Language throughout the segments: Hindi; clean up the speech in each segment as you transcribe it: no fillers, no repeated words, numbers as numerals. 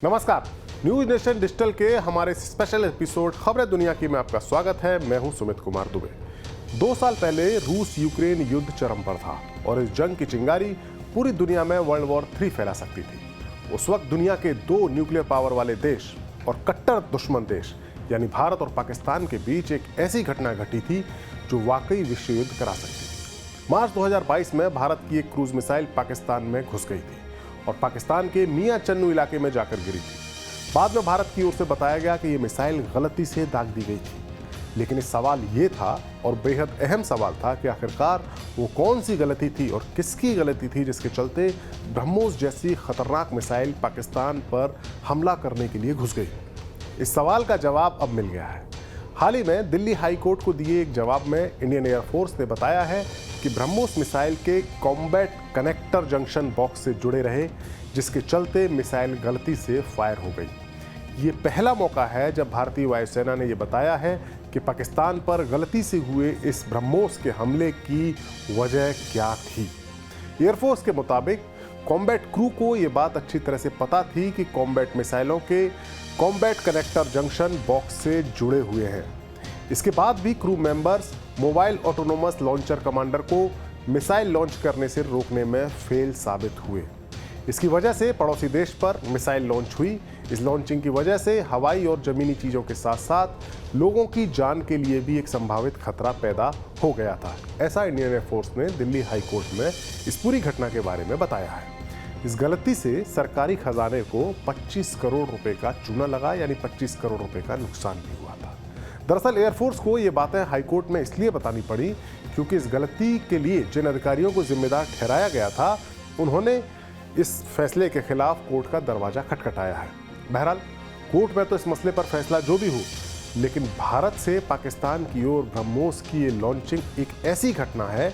नमस्कार। न्यूज नेशन डिजिटल के हमारे स्पेशल एपिसोड खबरें दुनिया की में आपका स्वागत है। मैं हूं सुमित कुमार दुबे। 2 साल पहले रूस यूक्रेन युद्ध चरम पर था और इस जंग की चिंगारी पूरी दुनिया में वर्ल्ड वॉर 3 फैला सकती थी। उस वक्त दुनिया के 2 न्यूक्लियर पावर वाले देश और कट्टर दुश्मन देश यानी भारत और पाकिस्तान के बीच एक ऐसी घटना घटी थी जो वाकई विश्व युद्ध करा सकती थी। मार्च 2022 में भारत की एक क्रूज मिसाइल पाकिस्तान में घुस गई थी और पाकिस्तान के मियां चन्नू इलाके में जाकर गिरी थी। बाद में भारत की ओर से बताया गया कि यह मिसाइल गलती से दाग दी गई थी, लेकिन इस सवाल ये था और बेहद अहम सवाल था कि आखिरकार वो कौन सी गलती थी और किसकी गलती थी जिसके चलते ब्रह्मोस जैसी खतरनाक मिसाइल पाकिस्तान पर हमला करने के लिए घुस गई। इस सवाल का जवाब अब मिल गया है। हाल ही में दिल्ली हाई कोर्ट को दिए एक जवाब में इंडियन एयरफोर्स ने बताया है कि ब्रह्मोस मिसाइल के कॉम्बैट कनेक्टर जंक्शन बॉक्स से जुड़े रहे, जिसके चलते मिसाइल गलती से फायर हो गई। ये पहला मौका है जब भारतीय वायुसेना ने यह बताया है कि पाकिस्तान पर गलती से हुए इस ब्रह्मोस के हमले की वजह क्या थी। एयरफोर्स के मुताबिक कॉम्बैट क्रू को यह बात अच्छी तरह से पता थी कि कॉम्बैट मिसाइलों के कॉम्बैट कनेक्टर जंक्शन बॉक्स से जुड़े हुए हैं। इसके बाद भी crew members mobile autonomous launcher commander को मिसाइल लॉन्च करने से रोकने में फेल साबित हुए। इसकी वजह से पड़ोसी देश पर मिसाइल लॉन्च हुई। इस लॉन्चिंग की वजह से हवाई और जमीनी चीज़ों के साथ साथ लोगों की जान के लिए भी एक संभावित खतरा पैदा हो गया था। ऐसा इंडियन एयरफोर्स ने दिल्ली हाई कोर्ट में इस पूरी घटना के बारे में बताया है। इस गलती से सरकारी खजाने को 25 करोड़ रुपए का चूना लगा, यानी 25 करोड़ रुपए का नुकसान भी हुआ था। दरअसल एयरफोर्स को ये बातें हाईकोर्ट में इसलिए बतानी पड़ी क्योंकि इस गलती के लिए जिन अधिकारियों को जिम्मेदार ठहराया गया था, उन्होंने इस फैसले के खिलाफ कोर्ट का दरवाजा खटखटाया है। बहरहाल कोर्ट में तो इस मसले पर फैसला जो भी हो, लेकिन भारत से पाकिस्तान की ओर ब्रह्मोस की ये लॉन्चिंग एक ऐसी घटना है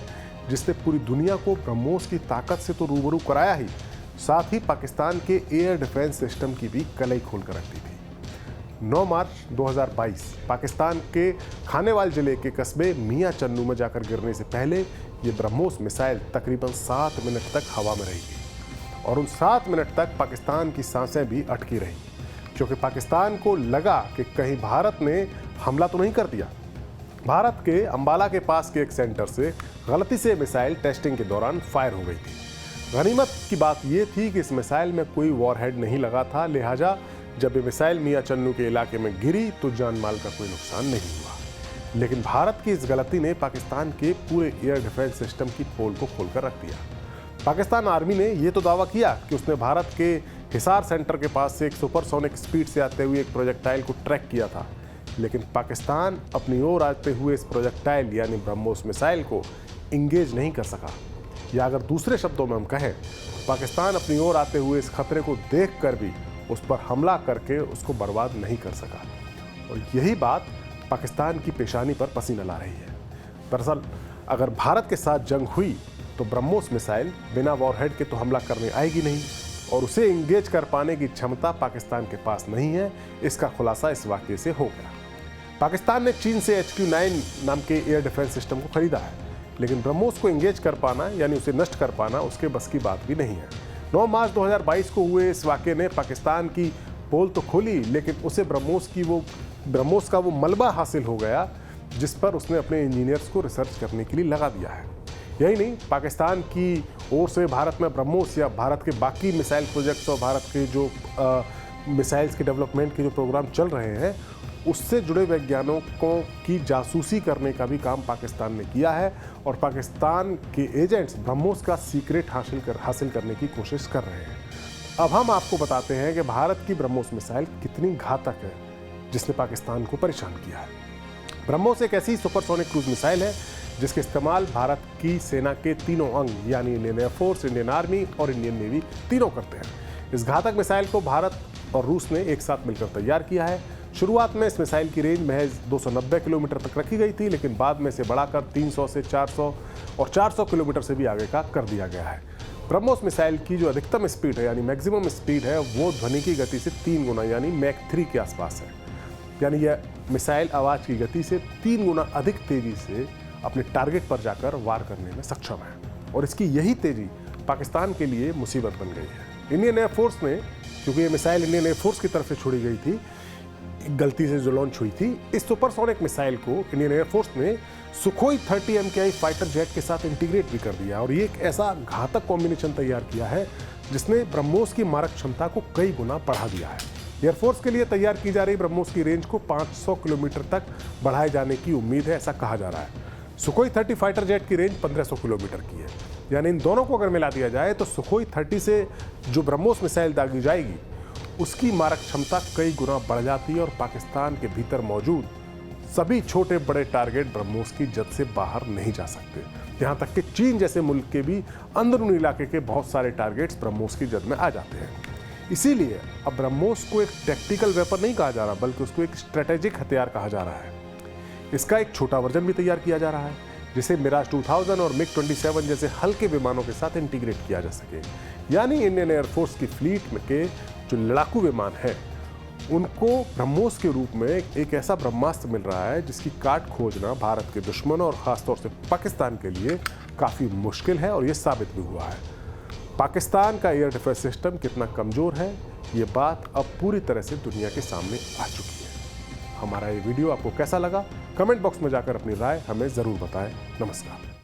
जिसने पूरी दुनिया को ब्रह्मोस की ताकत से तो रूबरू कराया ही, साथ ही पाकिस्तान के एयर डिफेंस सिस्टम की भी कलई खोल कर रख दी थी। 9 मार्च 2022 पाकिस्तान के खानेवाल जिले के कस्बे मियां चन्नू में जाकर गिरने से पहले ये ब्रह्मोस मिसाइल तकरीबन 7 मिनट तक हवा में रहेगी और उन 7 मिनट तक पाकिस्तान की सांसें भी अटकी रही, क्योंकि पाकिस्तान को लगा कि कहीं भारत ने हमला तो नहीं कर दिया। भारत के अंबाला के पास के एक सेंटर से गलती से मिसाइल टेस्टिंग के दौरान फायर हो गई थी। गनीमत की बात यह थी कि इस मिसाइल में कोई वॉरहेड नहीं लगा था, लिहाजा जब ये मिसाइल मियां चन्नू के इलाके में गिरी तो जान माल का कोई नुकसान नहीं हुआ। लेकिन भारत की इस गलती ने पाकिस्तान के पूरे एयर डिफेंस सिस्टम की पोल को खोलकर रख दिया। पाकिस्तान आर्मी ने यह तो दावा किया कि उसने भारत के हिसार सेंटर के पास से एक सुपरसोनिक स्पीड से आते हुए एक प्रोजेक्टाइल को ट्रैक किया था, लेकिन पाकिस्तान अपनी ओर आते हुए इस प्रोजेक्टाइल यानी ब्रह्मोस मिसाइल को इंगेज नहीं कर सका, या अगर दूसरे शब्दों में हम कहें, पाकिस्तान अपनी ओर आते हुए इस खतरे को देखकर भी उस पर हमला करके उसको बर्बाद नहीं कर सका। और यही बात पाकिस्तान की पेशानी पर पसीना ला रही है। दरअसल अगर भारत के साथ जंग हुई तो ब्रह्मोस मिसाइल बिना वॉरहेड के तो हमला करने आएगी नहीं, और उसे इंगेज कर पाने की क्षमता पाकिस्तान के पास नहीं है। इसका खुलासा इस वाकये से हो गया। पाकिस्तान ने चीन से HQ-9 नाम के एयर डिफेंस सिस्टम को खरीदा है, लेकिन ब्रह्मोस को इंगेज कर पाना यानी उसे नष्ट कर पाना उसके बस की बात भी नहीं है। 9 मार्च 2022 को हुए इस वाकये ने पाकिस्तान की पोल तो खोली, लेकिन उसे ब्रह्मोस का वो मलबा हासिल हो गया जिस पर उसने अपने इंजीनियर्स को रिसर्च करने के लिए लगा दिया है। यही नहीं, पाकिस्तान की ओर से भारत में ब्रह्मोस या भारत के बाकी मिसाइल प्रोजेक्ट्स और भारत के जो मिसाइल्स के डेवलपमेंट के जो प्रोग्राम चल रहे हैं, उससे जुड़े वैज्ञानिकों की जासूसी करने का भी काम पाकिस्तान ने किया है, और पाकिस्तान के एजेंट्स ब्रह्मोस का सीक्रेट हासिल करने की कोशिश कर रहे हैं। अब हम आपको बताते हैं कि भारत की ब्रह्मोस मिसाइल कितनी घातक है जिसने पाकिस्तान को परेशान किया है। ब्रह्मोस एक ऐसी सुपरसोनिक क्रूज मिसाइल है जिसके इस्तेमाल भारत की सेना के तीनों अंग यानी इंडियन एयरफोर्स, इंडियन आर्मी और इंडियन नेवी तीनों करते हैं। इस घातक मिसाइल को भारत और रूस ने एक साथ मिलकर तैयार किया है। शुरुआत में इस मिसाइल की रेंज महज 290 किलोमीटर तक रखी गई थी, लेकिन बाद में इसे बढ़ाकर 300 से 400 और 400 किलोमीटर से भी आगे का कर दिया गया है। ब्रह्मोस मिसाइल की जो अधिकतम स्पीड है यानी मैक्सिमम स्पीड है, वो ध्वनि की गति से 3 गुना यानी मैक 3 के आसपास है। यानी यह मिसाइल आवाज़ की गति से 3 गुना अधिक तेज़ी से अपने टारगेट पर जाकर वार करने में सक्षम है, और इसकी यही तेज़ी पाकिस्तान के लिए मुसीबत बन गई है। इंडियन एयरफोर्स ने, क्योंकि ये मिसाइल इंडियन एयरफोर्स की तरफ से छोड़ी गई थी, गलती से जो लॉन्च हुई थी, इस सुपरसोनिक मिसाइल को इंडियन एयरफोर्स ने सुखोई 30 MKI फाइटर जेट के साथ इंटीग्रेट भी कर दिया और ये एक ऐसा घातक कॉम्बिनेशन तैयार किया है जिसने ब्रह्मोस की मारक क्षमता को कई गुना बढ़ा दिया है। एयरफोर्स के लिए तैयार की जा रही ब्रह्मोस की रेंज को 500 किलोमीटर तक बढ़ाए जाने की उम्मीद है, ऐसा कहा जा रहा है। सुखोई 30 फाइटर जेट की रेंज 1500 किलोमीटर की है, यानी इन दोनों को अगर मिला दिया जाए तो सुखोई 30 से जो ब्रह्मोस मिसाइल दागी जाएगी उसकी मारक क्षमता कई गुना बढ़ जाती है और पाकिस्तान के भीतर मौजूद सभी छोटे बड़े टारगेट ब्रह्मोस की जद से बाहर नहीं जा सकते। यहाँ तक कि चीन जैसे मुल्क के भी अंदरूनी इलाके के बहुत सारे टारगेट्स ब्रह्मोस की जद में आ जाते हैं। इसीलिए अब ब्रह्मोस को एक टैक्टिकल वेपन नहीं कहा जा रहा, बल्कि उसको एक स्ट्रेटेजिक हथियार कहा जा रहा है। इसका एक छोटा वर्जन भी तैयार किया जा रहा है जिसे मिराज 2000 और मिग 27 जैसे हल्के विमानों के साथ इंटीग्रेट किया जा सके। यानी इंडियन एयरफोर्स की फ्लीट में के जो लड़ाकू विमान हैं उनको ब्रह्मोस के रूप में एक ऐसा ब्रह्मास्त्र मिल रहा है जिसकी काट खोजना भारत के दुश्मनों और खासतौर से पाकिस्तान के लिए काफ़ी मुश्किल है और ये साबित भी हुआ है। पाकिस्तान का एयर डिफेंस सिस्टम कितना कमज़ोर है ये बात अब पूरी तरह से दुनिया के सामने आ चुकी है। हमारा ये वीडियो आपको कैसा लगा? कमेंट बॉक्स में जाकर अपनी राय हमें ज़रूर बताएं। नमस्कार।